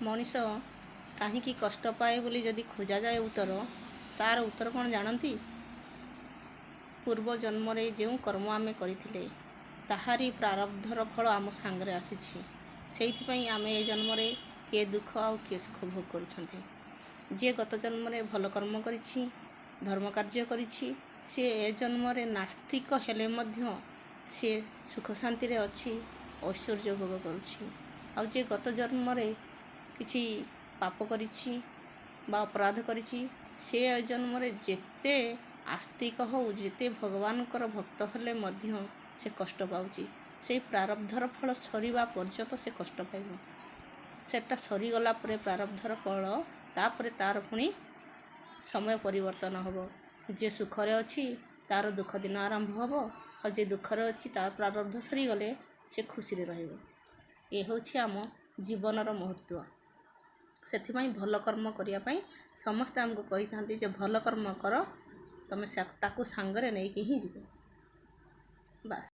ମଣିଷ କାହିଁକି କଷ୍ଟ ପାଏ ବୋଲି ଯଦି ଖୋଜାଯାଏ ଉତ୍ତର, ତା'ର ଉତ୍ତର କ'ଣ ଜାଣନ୍ତି? ପୂର୍ବ ଜନ୍ମରେ ଯେଉଁ କର୍ମ ଆମେ କରିଥିଲେ ତାହାରି ପ୍ରାରବ୍ଧର ଫଳ ଆମ ସାଙ୍ଗରେ ଆସିଛି। ସେଇଥିପାଇଁ ଆମେ ଏ ଜନ୍ମରେ କିଏ ଦୁଃଖ ଆଉ କିଏ ସୁଖ ଭୋଗ କରୁଛନ୍ତି। ଯିଏ ଗତ ଜନ୍ମରେ ଭଲ କର୍ମ କରିଛି, ଧର୍ମ କାର୍ଯ୍ୟ କରିଛି, ସିଏ ଏ ଜନ୍ମରେ ନାସ୍ତିକ ହେଲେ ମଧ୍ୟ ସିଏ ସୁଖ ଶାନ୍ତିରେ ଅଛି, ଐଶ୍ୱର୍ଯ୍ୟ ଭୋଗ କରୁଛି। ଆଉ ଯିଏ ଗତ ଜନ୍ମରେ କିଛି ପାପ କରିଛି ବା ଅପରାଧ କରିଛି, ସେ ଏ ଜନ୍ମରେ ଯେତେ ଆସ୍ତିକ ହଉ, ଯେତେ ଭଗବାନଙ୍କର ଭକ୍ତ ହେଲେ ମଧ୍ୟ ସେ କଷ୍ଟ ପାଉଛି। ସେଇ ପ୍ରାରବ୍ଧର ଫଳ ସରିବା ପର୍ଯ୍ୟନ୍ତ ସେ କଷ୍ଟ ପାଇବ। ସେଟା ସରିଗଲା ପରେ ପ୍ରାରବ୍ଧର ଫଳ, ତାପରେ ତା'ର ପୁଣି ସମୟ ପରିବର୍ତ୍ତନ ହେବ। ଯିଏ ସୁଖରେ ଅଛି ତା'ର ଦୁଃଖ ଦିନ ଆରମ୍ଭ ହେବ, ଆଉ ଯିଏ ଦୁଃଖରେ ଅଛି ତା'ର ପ୍ରାରବ୍ଧ ସରିଗଲେ ସେ ଖୁସିରେ ରହିବ। ଏ ହେଉଛି ଆମ ଜୀବନର ମହତ୍ତ୍ୱ। ସେଥିପାଇଁ ଭଲ କର୍ମ କରିବା ପାଇଁ ସମସ୍ତେ ଆମକୁ କହିଥାନ୍ତି ଯେ ଭଲ କର୍ମ କର, ତୁମେ ତାକୁ ସାଙ୍ଗରେ ନେଇକି ହିଁ ଯିବ। ବାସ୍।